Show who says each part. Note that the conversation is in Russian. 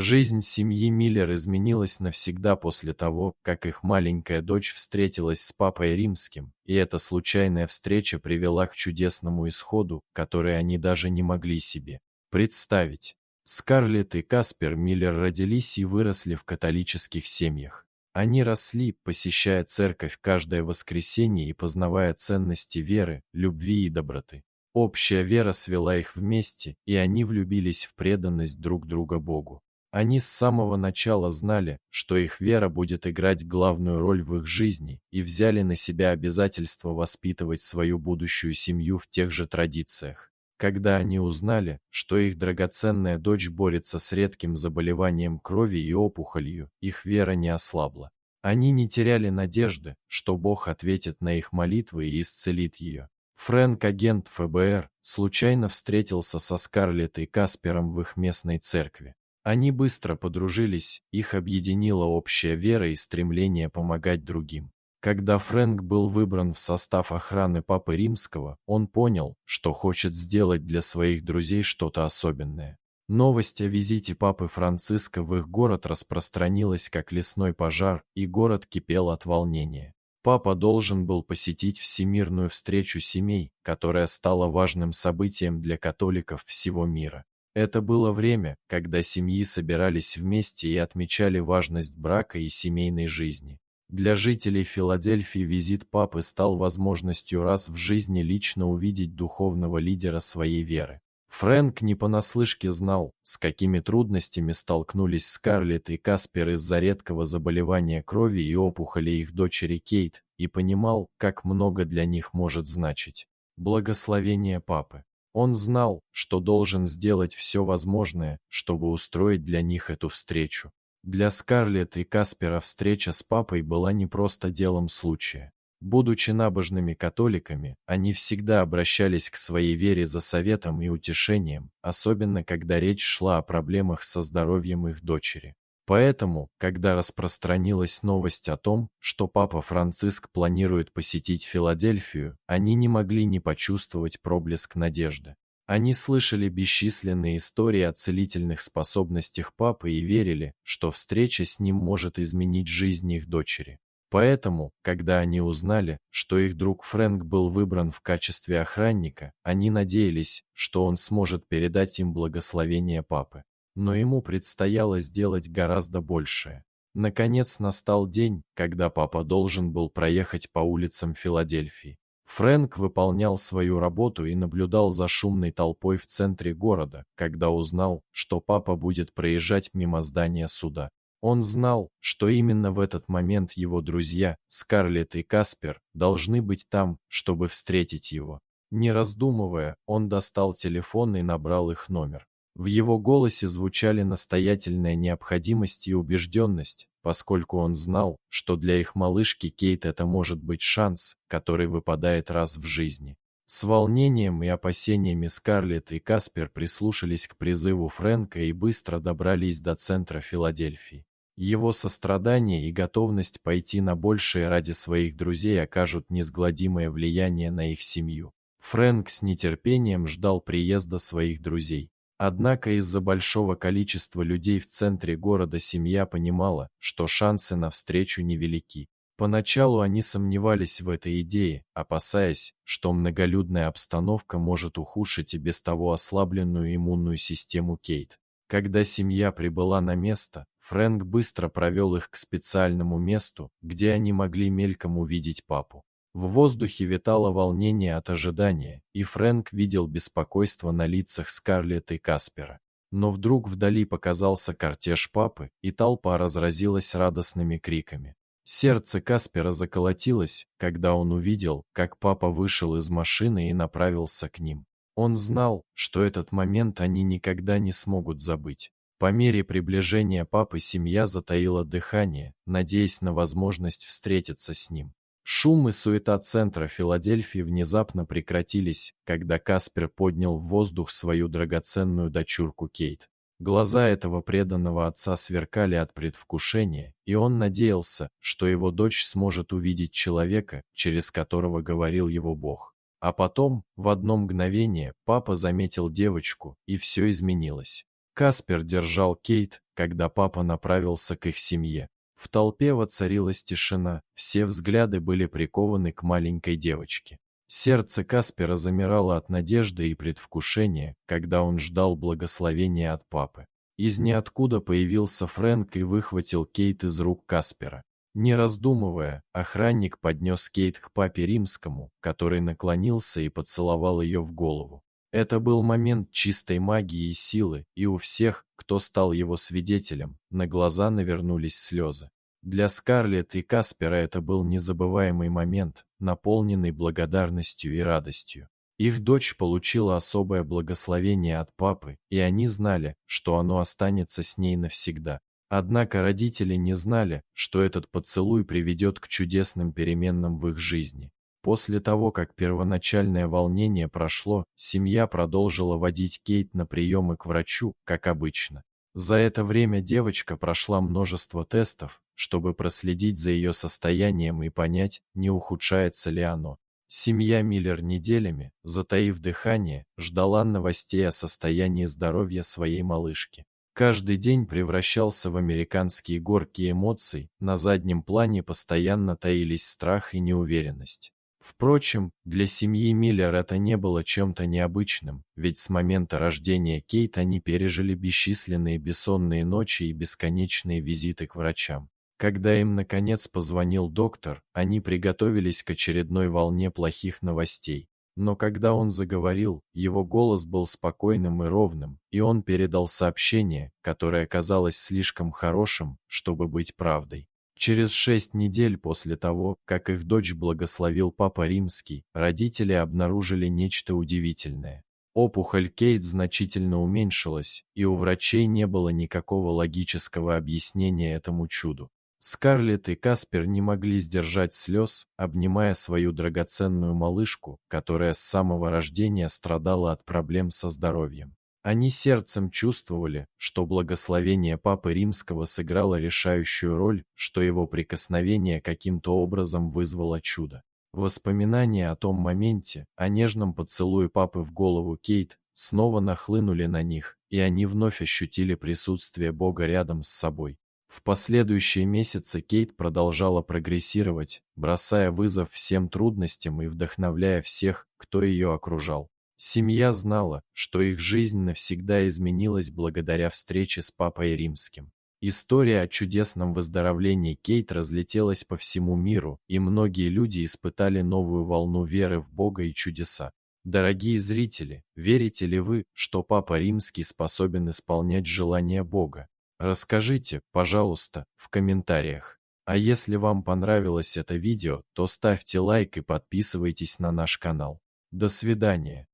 Speaker 1: Жизнь семьи Миллер изменилась навсегда после того, как их маленькая дочь встретилась с папой римским, и эта случайная встреча привела к чудесному исходу, который они даже не могли себе представить. Скарлетт и Каспер Миллер родились и выросли в католических семьях. Они росли, посещая церковь каждое воскресенье и познавая ценности веры, любви и доброты. Общая вера свела их вместе, и они влюбились в преданность друг друга Богу. Они с самого начала знали, что их вера будет играть главную роль в их жизни, и взяли на себя обязательство воспитывать свою будущую семью в тех же традициях. Когда они узнали, что их драгоценная дочь борется с редким заболеванием крови и опухолью, их вера не ослабла. Они не теряли надежды, что Бог ответит на их молитвы и исцелит ее. Фрэнк, агент ФБР, случайно встретился со Скарлетт и Каспером в их местной церкви. Они быстро подружились, их объединила общая вера и стремление помогать другим. Когда Фрэнк был выбран в состав охраны Папы Римского, он понял, что хочет сделать для своих друзей что-то особенное. Новость о визите Папы Франциска в их город распространилась как лесной пожар, и город кипел от волнения. Папа должен был посетить Всемирную встречу семей, которая стала важным событием для католиков всего мира. Это было время, когда семьи собирались вместе и отмечали важность брака и семейной жизни. Для жителей Филадельфии визит папы стал возможностью раз в жизни лично увидеть духовного лидера своей веры. Фрэнк не понаслышке знал, с какими трудностями столкнулись Скарлетт и Каспер из-за редкого заболевания крови и опухоли их дочери Кейт, и понимал, как много для них может значить благословение папы. Он знал, что должен сделать все возможное, чтобы устроить для них эту встречу. Для Скарлетт и Каспера встреча с папой была не просто делом случая. Будучи набожными католиками, они всегда обращались к своей вере за советом и утешением, особенно когда речь шла о проблемах со здоровьем их дочери. Поэтому, когда распространилась новость о том, что папа Франциск планирует посетить Филадельфию, они не могли не почувствовать проблеск надежды. Они слышали бесчисленные истории о целительных способностях папы и верили, что встреча с ним может изменить жизнь их дочери. Поэтому, когда они узнали, что их друг Фрэнк был выбран в качестве охранника, они надеялись, что он сможет передать им благословение папы. Но ему предстояло сделать гораздо большее. Наконец настал день, когда папа должен был проехать по улицам Филадельфии. Фрэнк выполнял свою работу и наблюдал за шумной толпой в центре города, когда узнал, что папа будет проезжать мимо здания суда. Он знал, что именно в этот момент его друзья, Скарлетт и Каспер, должны быть там, чтобы встретить его. Не раздумывая, он достал телефон и набрал их номер. В его голосе звучали настоятельная необходимость и убежденность, поскольку он знал, что для их малышки Кейт это может быть шанс, который выпадает раз в жизни. С волнением и опасениями Скарлетт и Каспер прислушались к призыву Фрэнка и быстро добрались до центра Филадельфии. Его сострадание и готовность пойти на большее ради своих друзей окажут неизгладимое влияние на их семью. Фрэнк с нетерпением ждал приезда своих друзей. Однако из-за большого количества людей в центре города семья понимала, что шансы на встречу невелики. Поначалу они сомневались в этой идее, опасаясь, что многолюдная обстановка может ухудшить и без того ослабленную иммунную систему Кейт. Когда семья прибыла на место, Фрэнк быстро провел их к специальному месту, где они могли мельком увидеть папу. В воздухе витало волнение от ожидания, и Фрэнк видел беспокойство на лицах Скарлетт и Каспера. Но вдруг вдали показался кортеж папы, и толпа разразилась радостными криками. Сердце Каспера заколотилось, когда он увидел, как папа вышел из машины и направился к ним. Он знал, что этот момент они никогда не смогут забыть. По мере приближения папы семья затаила дыхание, надеясь на возможность встретиться с ним. Шум и суета центра Филадельфии внезапно прекратились, когда Каспер поднял в воздух свою драгоценную дочурку Кейт. Глаза этого преданного отца сверкали от предвкушения, и он надеялся, что его дочь сможет увидеть человека, через которого говорил его Бог. А потом, в одно мгновение, папа заметил девочку, и все изменилось. Каспер держал Кейт, когда папа направился к их семье. В толпе воцарилась тишина, все взгляды были прикованы к маленькой девочке. Сердце Каспера замирало от надежды и предвкушения, когда он ждал благословения от папы. Из ниоткуда появился Фрэнк и выхватил Кейт из рук Каспера. Не раздумывая, охранник поднес Кейт к папе Римскому, который наклонился и поцеловал ее в голову. Это был момент чистой магии и силы, и у всех, кто стал его свидетелем, на глаза навернулись слезы. Для Скарлетт и Каспера это был незабываемый момент, наполненный благодарностью и радостью. Их дочь получила особое благословение от папы, и они знали, что оно останется с ней навсегда. Однако родители не знали, что этот поцелуй приведет к чудесным переменам в их жизни. После того, как первоначальное волнение прошло, семья продолжила водить Кейт на приемы к врачу, как обычно. За это время девочка прошла множество тестов, чтобы проследить за ее состоянием и понять, не ухудшается ли оно. Семья Миллер неделями, затаив дыхание, ждала новостей о состоянии здоровья своей малышки. Каждый день превращался в американские горки эмоций, на заднем плане постоянно таились страх и неуверенность. Впрочем, для семьи Миллер это не было чем-то необычным, ведь с момента рождения Кейт они пережили бесчисленные бессонные ночи и бесконечные визиты к врачам. Когда им наконец позвонил доктор, они приготовились к очередной волне плохих новостей. Но когда он заговорил, его голос был спокойным и ровным, и он передал сообщение, которое казалось слишком хорошим, чтобы быть правдой. Через 6 недель после того, как их дочь благословил Папа Римский, родители обнаружили нечто удивительное. Опухоль Кейт значительно уменьшилась, и у врачей не было никакого логического объяснения этому чуду. Скарлетт и Каспер не могли сдержать слез, обнимая свою драгоценную малышку, которая с самого рождения страдала от проблем со здоровьем. Они сердцем чувствовали, что благословение Папы Римского сыграло решающую роль, что его прикосновение каким-то образом вызвало чудо. Воспоминания о том моменте, о нежном поцелуе Папы в голову Кейт, снова нахлынули на них, и они вновь ощутили присутствие Бога рядом с собой. В последующие месяцы Кейт продолжала прогрессировать, бросая вызов всем трудностям и вдохновляя всех, кто ее окружал. Семья знала, что их жизнь навсегда изменилась благодаря встрече с Папой Римским. История о чудесном выздоровлении Кейт разлетелась по всему миру, и многие люди испытали новую волну веры в Бога и чудеса. Дорогие зрители, верите ли вы, что Папа Римский способен исполнять желания Бога? Расскажите, пожалуйста, в комментариях. А если вам понравилось это видео, то ставьте лайк и подписывайтесь на наш канал. До свидания.